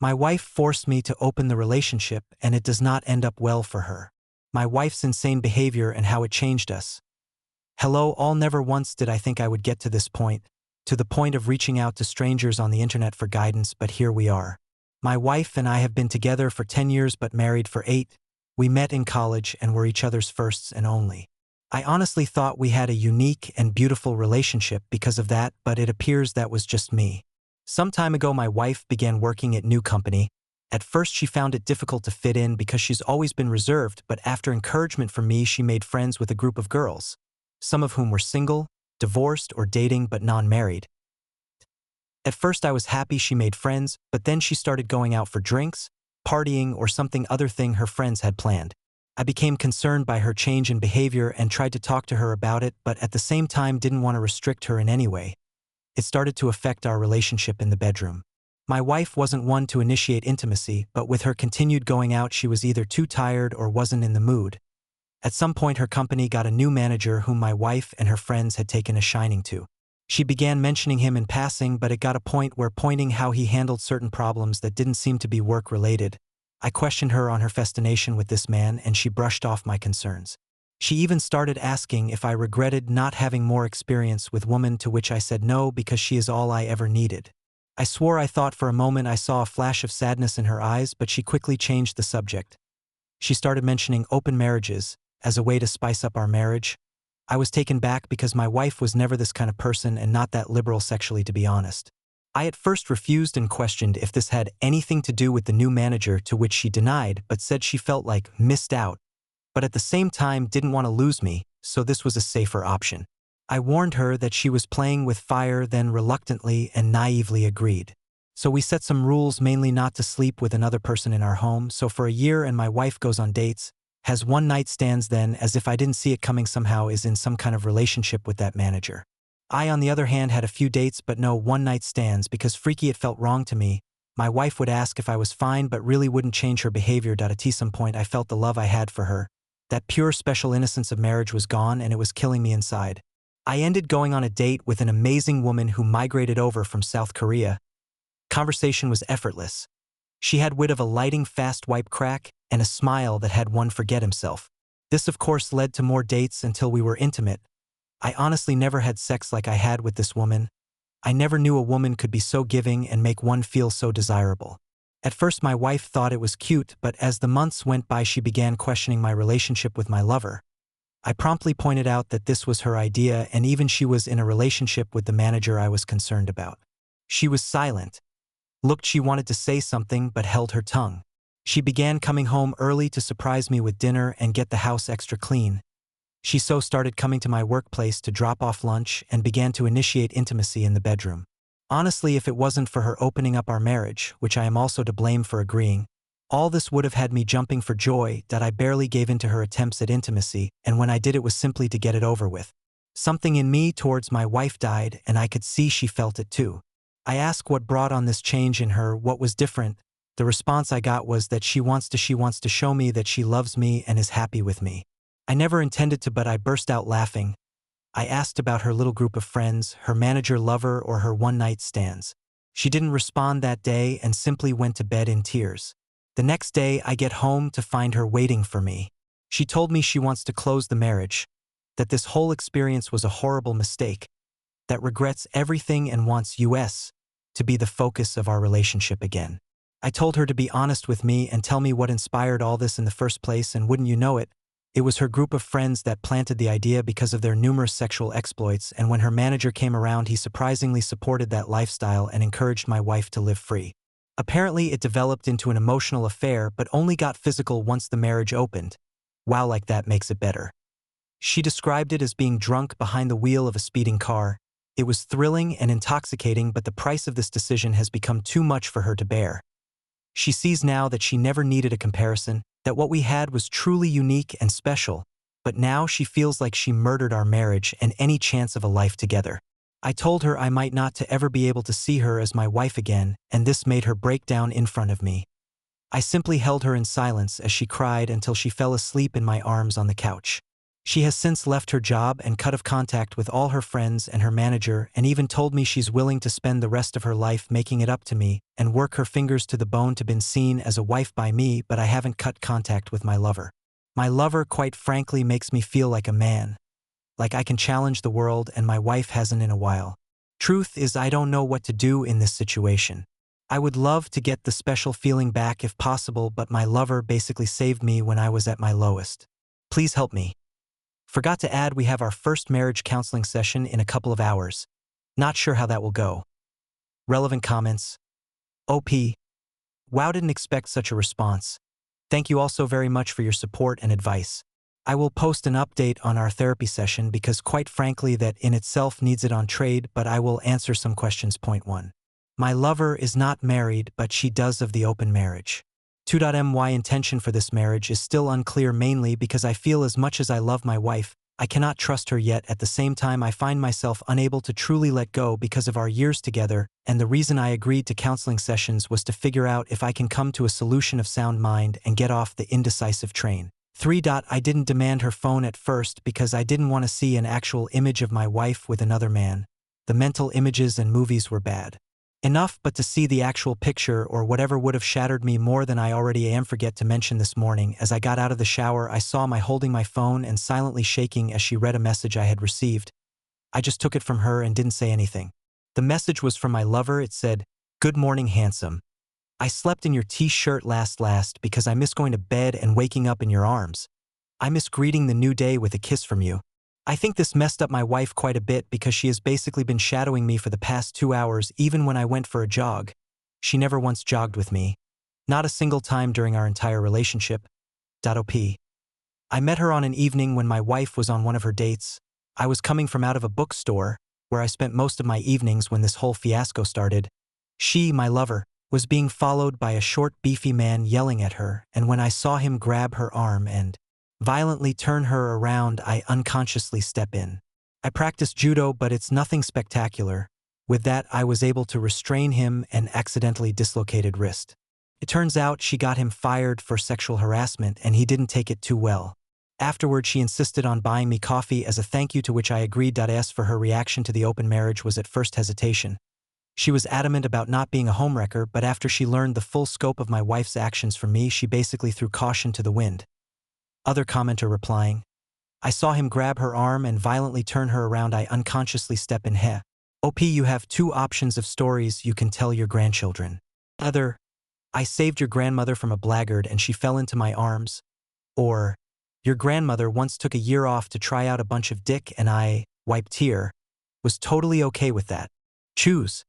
My wife forced me to open the relationship, and it does not end up well for her. My wife's insane behavior and how it changed us. Hello all, never once did I think I would get to this point, to the point of reaching out to strangers on the internet for guidance, but here we are. My wife and I have been together for 10 years but married for 8. We met in college and were each other's firsts and only. I honestly thought we had a unique and beautiful relationship because of that, but it appears that was just me. Some time ago my wife began working at new company. At first she found it difficult to fit in because she's always been reserved, but after encouragement from me she made friends with a group of girls, some of whom were single, divorced, or dating but non-married. At first I was happy she made friends, but then she started going out for drinks, partying, or something other thing her friends had planned. I became concerned by her change in behavior and tried to talk to her about it, but at the same time didn't want to restrict her in any way. It started to affect our relationship in the bedroom. My wife wasn't one to initiate intimacy, but with her continued going out she was either too tired or wasn't in the mood. At some point her company got a new manager whom my wife and her friends had taken a shining to. She began mentioning him in passing, but it got a point where pointing how he handled certain problems that didn't seem to be work-related. I questioned her on her fascination with this man, and she brushed off my concerns. She even started asking if I regretted not having more experience with women, to which I said no because she is all I ever needed. I swore I thought for a moment I saw a flash of sadness in her eyes, but she quickly changed the subject. She started mentioning open marriages as a way to spice up our marriage. I was taken back because my wife was never this kind of person and not that liberal sexually, to be honest. I at first refused and questioned if this had anything to do with the new manager, to which she denied but said she felt like missed out, but at the same time didn't want to lose me, so this was a safer option. I warned her that she was playing with fire, then reluctantly and naively agreed. So we set some rules, mainly not to sleep with another person in our home, so for a year and my wife goes on dates, has one-night stands, then, as if I didn't see it coming, somehow is in some kind of relationship with that manager. I, on the other hand, had a few dates but no one-night stands because freaky it felt wrong to me. My wife would ask if I was fine but really wouldn't change her behavior. At some point I felt the love I had for her, that pure special innocence of marriage, was gone, and it was killing me inside. I ended going on a date with an amazing woman who migrated over from South Korea. Conversation was effortless. She had wit of a lighting fast wipe crack and a smile that had one forget himself. This of course led to more dates until we were intimate. I honestly never had sex like I had with this woman. I never knew a woman could be so giving and make one feel so desirable. At first my wife thought it was cute, but as the months went by she began questioning my relationship with my lover. I promptly pointed out that this was her idea, and even she was in a relationship with the manager I was concerned about. She was silent. Looked she wanted to say something but held her tongue. She began coming home early to surprise me with dinner and get the house extra clean. She so started coming to my workplace to drop off lunch and began to initiate intimacy in the bedroom. Honestly, if it wasn't for her opening up our marriage, which I am also to blame for agreeing, all this would have had me jumping for joy. That I barely gave in to her attempts at intimacy, and when I did it was simply to get it over with. Something in me towards my wife died, and I could see she felt it too. I asked what brought on this change in her, what was different. The response I got was that she wants to show me that she loves me and is happy with me. I never intended to, but I burst out laughing. I asked about her little group of friends, her manager lover, or her one-night stands. She didn't respond that day and simply went to bed in tears. The next day I get home to find her waiting for me. She told me she wants to close the marriage, that this whole experience was a horrible mistake, that regrets everything and wants us to be the focus of our relationship again. I told her to be honest with me and tell me what inspired all this in the first place, and wouldn't you know it, it was her group of friends that planted the idea because of their numerous sexual exploits, and when her manager came around he surprisingly supported that lifestyle and encouraged my wife to live free. Apparently it developed into an emotional affair but only got physical once the marriage opened. Wow, like that makes it better. She described it as being drunk behind the wheel of a speeding car. It was thrilling and intoxicating, but the price of this decision has become too much for her to bear. She sees now that she never needed a comparison, that what we had was truly unique and special, but now she feels like she murdered our marriage and any chance of a life together. I told her I might not to ever be able to see her as my wife again, and this made her break down in front of me. I simply held her in silence as she cried until she fell asleep in my arms on the couch. She has since left her job and cut off contact with all her friends and her manager, and even told me she's willing to spend the rest of her life making it up to me and work her fingers to the bone to be seen as a wife by me, but I haven't cut contact with my lover. My lover, quite frankly, makes me feel like a man, like I can challenge the world, and my wife hasn't in a while. Truth is, I don't know what to do in this situation. I would love to get the special feeling back if possible, but my lover basically saved me when I was at my lowest. Please help me. Forgot to add, we have our first marriage counseling session in a couple of hours. Not sure how that will go. Relevant comments. OP. Wow, didn't expect such a response. Thank you all so very much for your support and advice. I will post an update on our therapy session because quite frankly that in itself needs it on trade, but I will answer some questions. Point 1. My lover is not married, but she does of the open marriage. 2. My intention for this marriage is still unclear, mainly because I feel as much as I love my wife, I cannot trust her yet. At the same time, I find myself unable to truly let go because of our years together, and the reason I agreed to counseling sessions was to figure out if I can come to a solution of sound mind and get off the indecisive train. 3. I didn't demand her phone at first because I didn't want to see an actual image of my wife with another man. The mental images and movies were bad enough, but to see the actual picture or whatever would have shattered me more than I already am. Forget to mention this morning, as I got out of the shower, I saw my holding my phone and silently shaking as she read a message I had received. I just took it from her and didn't say anything. The message was from my lover. It said, "Good morning, handsome. I slept in your t-shirt last because I miss going to bed and waking up in your arms. I miss greeting the new day with a kiss from you." I think this messed up my wife quite a bit because she has basically been shadowing me for the past 2 hours. Even when I went for a jog, she never once jogged with me. Not a single time during our entire relationship. OP. I met her on an evening when my wife was on one of her dates. I was coming from out of a bookstore, where I spent most of my evenings when this whole fiasco started. She, my lover, was being followed by a short, beefy man yelling at her, and when I saw him grab her arm and violently turn her around, I unconsciously step in. I practice judo, but it's nothing spectacular. With that, I was able to restrain him and accidentally dislocated wrist. It turns out she got him fired for sexual harassment, and he didn't take it too well. Afterward, she insisted on buying me coffee as a thank you, to which I agreed. As for her reaction to the open marriage was at first hesitation. She was adamant about not being a homewrecker, but after she learned the full scope of my wife's actions for me, she basically threw caution to the wind. Other commenter replying, "I saw him grab her arm and violently turn her around. I unconsciously step in. Heh. OP, you have 2 options of stories you can tell your grandchildren. Either, I saved your grandmother from a blackguard and she fell into my arms, or, your grandmother once took a year off to try out a bunch of dick and I, wipe tear, was totally okay with that. Choose."